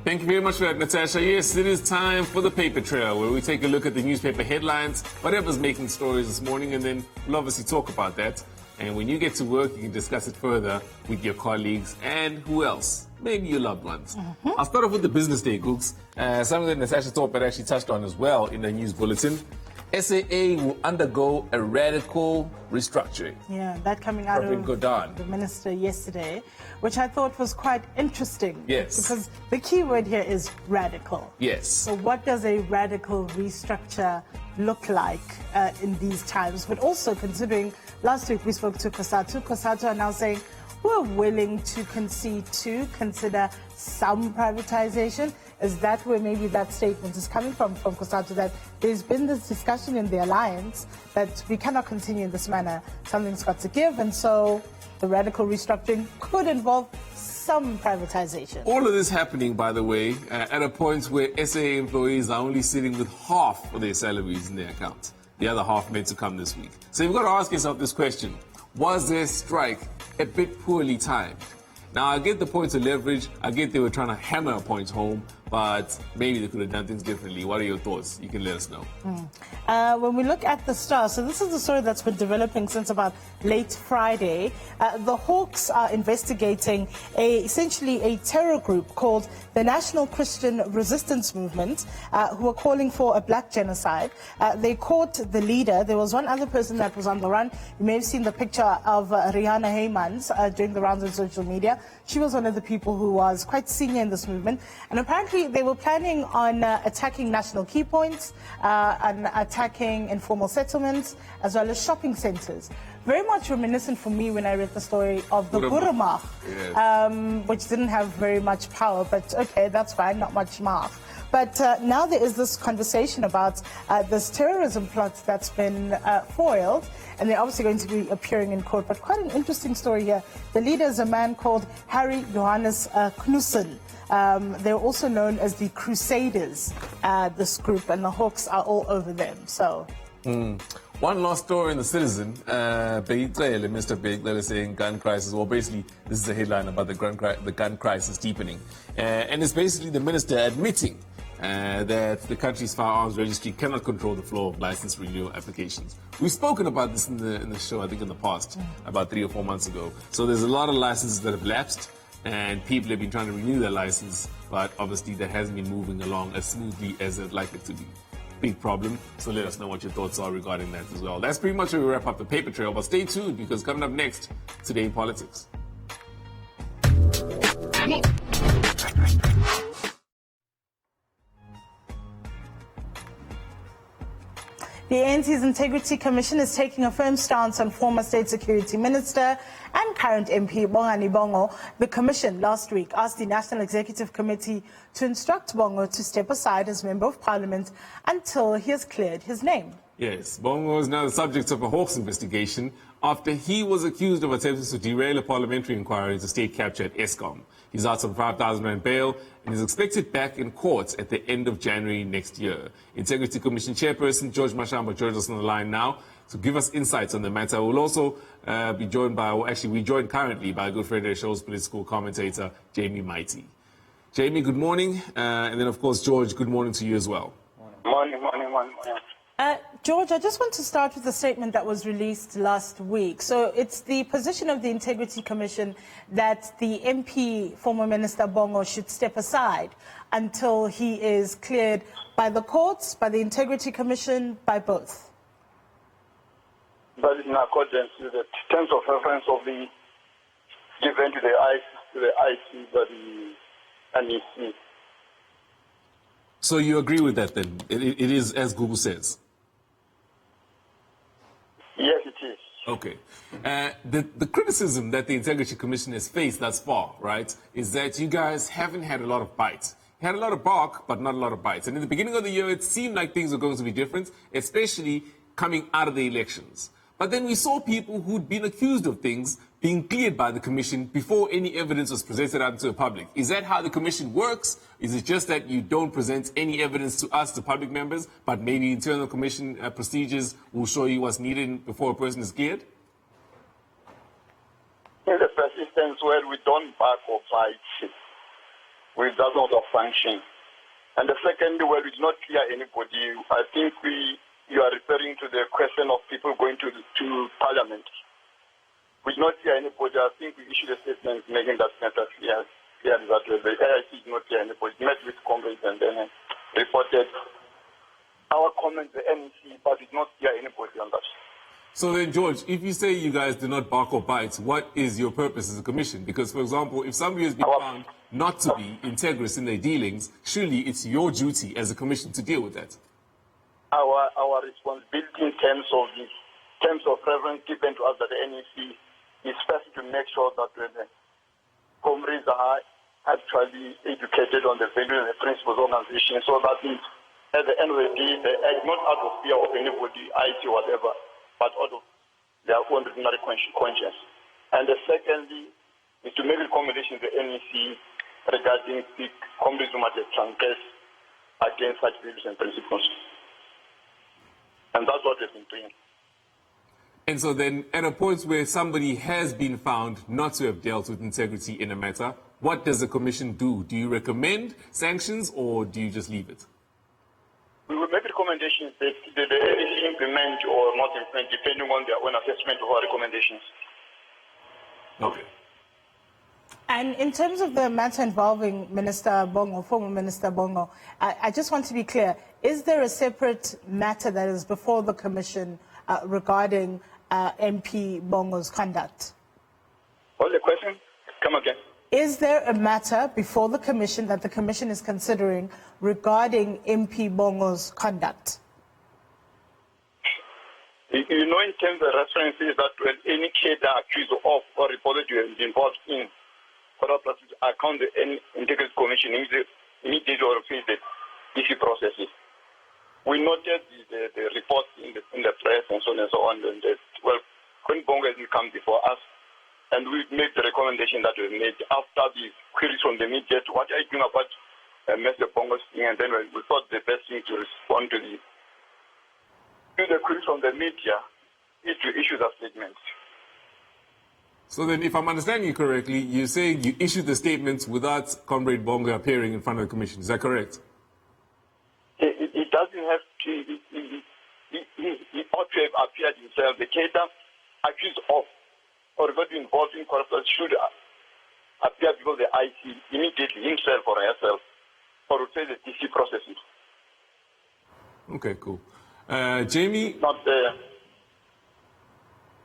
Thank you very much for that, Natasha. Yes, it is time for the paper trail, where we take a look at the newspaper headlines, whatever's making stories this morning, and then we'll obviously talk about that. And when you get to work, you can discuss it further with your colleagues and who else? Maybe your loved ones. I'll start off with the business day, Gooks. Something that Natasha Thorpe actually touched on as well in the news bulletin. SAA will undergo a radical restructuring. Yeah, that coming out of the minister yesterday, which I thought was quite interesting. Yes. Because the key word here is radical. Yes. So what does a radical restructure look like in these times? But also considering last week we spoke to COSATU. COSATU are now saying we're willing to concede to consider some privatization. Is that where maybe that statement is coming from COSATU, that there's been this discussion in the alliance that we cannot continue in this manner, something's got to give, and so the radical restructuring could involve some privatization. All of this happening, by the way, at a point where SAA employees are only sitting with half of their salaries in their accounts. The other half meant to come this week. So you've got to ask yourself this question: was their strike a bit poorly timed? Now, I get the points of leverage. I get they were trying to hammer a point home, but maybe they could have done things differently. What are your thoughts? You can let us know. When we look at the Star, so this is the story that's been developing since about late Friday. The Hawks are investigating essentially a terror group called the National Christian Resistance Movement, who are calling for a black genocide. They caught the leader. There was one other person that was on the run. You may have seen the picture of Rihanna Heymans doing the rounds on social media. She was one of the people who was quite senior in this movement. And apparently they were planning on attacking national key points, and attacking informal settlements, as well as shopping centres. Very much reminiscent for me when I read the story of the Burumach, yes. Which didn't have very much power, but okay, that's fine, not much math. But now there is this conversation about this terrorism plot that's been foiled, and they're obviously going to be appearing in court. But quite an interesting story here. The leader is a man called Harry Johannes Knudsen. They're also known as the Crusaders, this group, and the Hawks are all over them. So. One last story in the Citizen. Mr. Bigler is saying gun crisis. Well, basically, this is a headline about the gun crisis deepening. And it's basically the minister admitting that the country's firearms registry cannot control the flow of license renewal applications. We've spoken about this in the show, I think, in the past, about 3 or 4 months ago. So there's a lot of licenses that have lapsed, and people have been trying to renew their license, but obviously that hasn't been moving along as smoothly as they'd like it to be. Big problem. So let us know what your thoughts are regarding that as well. That's pretty much where we wrap up the paper trail, but stay tuned, because coming up next, Today in Politics. The ANC's Integrity Commission is taking a firm stance on former State Security Minister and current MP Bongani Bongo. The Commission last week asked the National Executive Committee to instruct Bongo to step aside as Member of Parliament until he has cleared his name. Yes, Bongo is now the subject of a Hawks investigation after he was accused of attempting to derail a parliamentary inquiry into state capture at Eskom. He's out on 5,000 rand bail and is expected back in court at the end of January next year. Integrity Commission Chairperson George Mashamba joins us on the line now to give us insights on the matter. We'll also be joined by, well, actually, we're joined currently by a good friend of the show's political commentator, Jamie Mighty. Jamie, good morning. And then, of course, George, good morning to you as well. Morning. George, I just want to start with a statement that was released last week. So it's the position of the Integrity Commission that the MP, former Minister Bongo, should step aside until he is cleared by the courts, by the Integrity Commission, by both. That is in accordance with the terms of reference of the given to the IC by the NEC. So you agree with that then? It is as Google says? Yes, it is. Okay. The criticism that the Integrity Commission has faced thus far, right, is that you guys haven't had a lot of bites. You had a lot of bark, but not a lot of bites. And in the beginning of the year, it seemed like things were going to be different, especially coming out of the elections. But then we saw people who'd been accused of things being cleared by the Commission before any evidence was presented out to the public. Is that how the Commission works? Is it just that you don't present any evidence to us, the public members, but maybe internal Commission procedures will show you what's needed before a person is cleared? In the persistence where we don't back or fight, we does not function. And the second, well, we did not clear anybody. I think you are referring to the question of people going to Parliament. We did not clear anybody. I think we issued a statement making that matter clear that the AIC did not clear anybody. Met with Congress and then reported our comments to the NEC, but did not clear anybody on that. So then, George, if you say you guys did not bark or bite, what is your purpose as a commission? Because, for example, if somebody has been found not to be integrous in their dealings, surely it's your duty as a commission to deal with that. Our responsibility in terms of reference given to us by the NEC is first to make sure that the comrades are actually educated on the values and the principles of organization, so that at the end of the day, they act not out of fear of anybody, IT, whatever, but out of their own ordinary conscience. And the secondly is to make recommendations to the NEC regarding the comrades who might have transgressed against such values and principles. And that's what they've been doing. And so then, at a point where somebody has been found not to have dealt with integrity in a matter, what does the commission do? Do you recommend sanctions or do you just leave it? We will make recommendations that the NEC implement or not implement, depending on their own assessment of our recommendations. Okay. And in terms of the matter involving Minister Bongo, former Minister Bongo, I just want to be clear, is there a separate matter that is before the Commission regarding MP Bongo's conduct? What's the question? Come again. Is there a matter before the Commission that the Commission is considering regarding MP Bongo's conduct? You know, in terms of references that when any cadre accused of or reported to have been involved in corrupt account the Integrity Commission immediately or face the DC processes. We noted the reports in the press and so on and so on. And when Bongo hasn't come before us, and we made the recommendation that we made after the queries from the media to what are you doing about Mr. Bongo's thing, and then we thought the best thing to respond to the queries from the media is to issue the statements. So then, if I'm understanding you correctly, you're saying you issued the statements without Comrade Bongo appearing in front of the commission. Is that correct? It doesn't have to. He ought to have appeared himself. The cadre accused of or got involved in corruption should appear before the IC immediately, himself or herself, or to say the DC processes. Okay, cool. Jamie? Not there.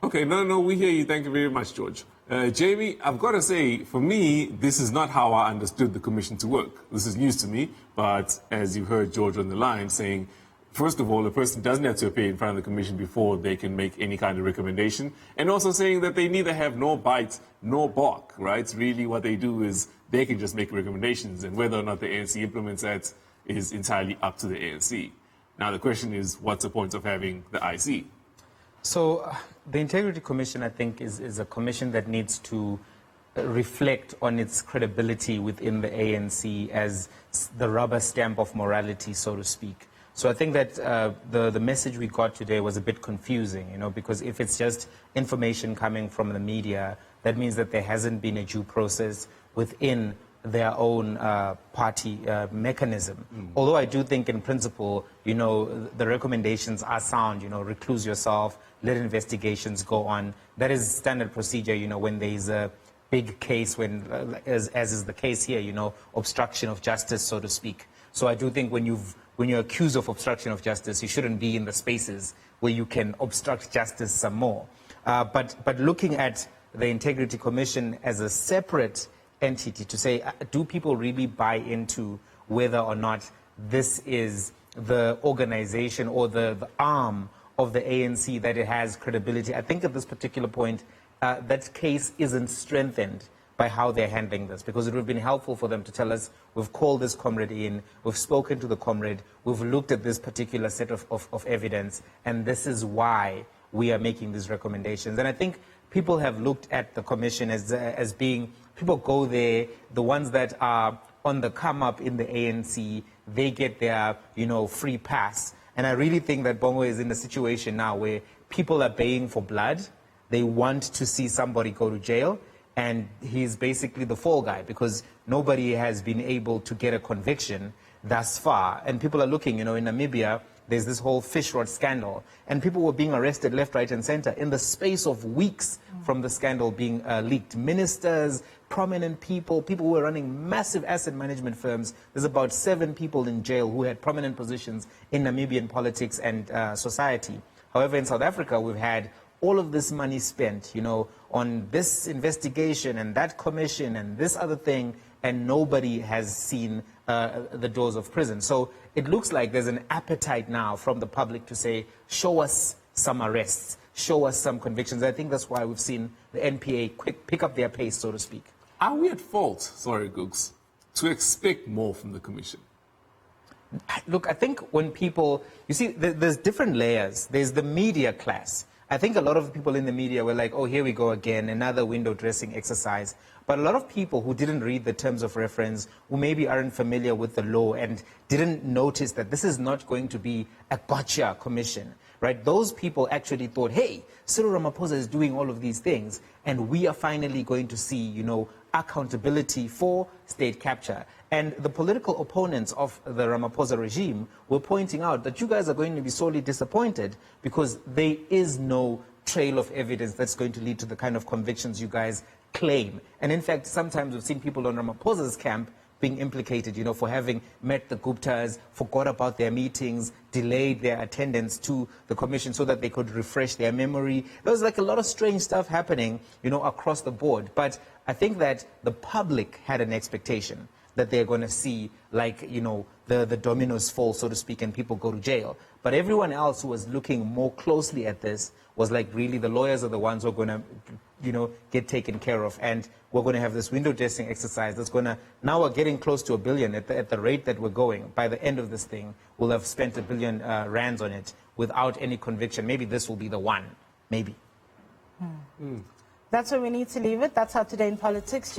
Okay, no, we hear you. Thank you very much, George. Jamie, I've got to say, for me, this is not how I understood the commission to work. This is news to me, but as you heard George on the line saying, first of all, a person doesn't have to appear in front of the commission before they can make any kind of recommendation, and also saying that they neither have nor bite nor bark, right? Really what they do is they can just make recommendations, and whether or not the ANC implements that is entirely up to the ANC. Now, the question is, what's the point of having the IC? So the Integrity Commission, I think, is a commission that needs to reflect on its credibility within the ANC as the rubber stamp of morality, so to speak. So I think that the message we got today was a bit confusing, because if it's just information coming from the media, that means that there hasn't been a due process within their own party mechanism. Although I do think in principle, the recommendations are sound, recluse yourself, let investigations go on. That is standard procedure, when there is a big case, as is the case here, obstruction of justice, so to speak. So I do think when you're accused of obstruction of justice, you shouldn't be in the spaces where you can obstruct justice some more. But looking at the Integrity Commission as a separate entity to say, do people really buy into whether or not this is the organization or the arm of the ANC that it has credibility? I think at this particular point, that case isn't strengthened by how they're handling this, because it would have been helpful for them to tell us, we've called this comrade in, we've spoken to the comrade, we've looked at this particular set of evidence, and this is why we are making these recommendations. And I think people have looked at the commission as being, people go there, the ones that are on the come up in the ANC, they get their, free pass. And I really think that Bongo is in a situation now where people are baying for blood. They want to see somebody go to jail. and he's basically the fall guy because nobody has been able to get a conviction thus far. And people are looking, in Namibia, there's this whole fish rod scandal, and people were being arrested left, right, and center in the space of weeks from the scandal being leaked. Ministers, prominent people who were running massive asset management firms. There's about 7 people in jail who had prominent positions in Namibian politics and society. However, in South Africa, we've had all of this money spent, on this investigation and that commission and this other thing, and nobody has seen the doors of prison. So it looks like there's an appetite now from the public to say, show us some arrests, show us some convictions. I think that's why we've seen the NPA pick up their pace, so to speak. Are we at fault, sorry, Gooks, to expect more from the Commission? Look, I think when people, you see, there's different layers. There's the media class. I think a lot of people in the media were like, oh, here we go again, another window dressing exercise. But a lot of people who didn't read the terms of reference, who maybe aren't familiar with the law and didn't notice that this is not going to be a gotcha commission, right? Those people actually thought, hey, Cyril Ramaphosa is doing all of these things, and we are finally going to see, accountability for state capture. And the political opponents of the Ramaphosa regime were pointing out that you guys are going to be sorely disappointed because there is no trail of evidence that's going to lead to the kind of convictions you guys claim. And in fact, sometimes we've seen people on Ramaphosa's camp being implicated, for having met the Guptas, forgot about their meetings, delayed their attendance to the commission so that they could refresh their memory. There was like a lot of strange stuff happening, across the board. But I think that the public had an expectation that they're going to see, the dominoes fall, so to speak, and people go to jail. But everyone else who was looking more closely at this was like, really, the lawyers are the ones who are going to, get taken care of. And we're going to have this window dressing exercise that's going to, now we're getting close to $1 billion at the rate that we're going. By the end of this thing, we'll have spent $1 billion rands on it without any conviction. Maybe this will be the one, maybe. That's where we need to leave it. That's how Today in Politics.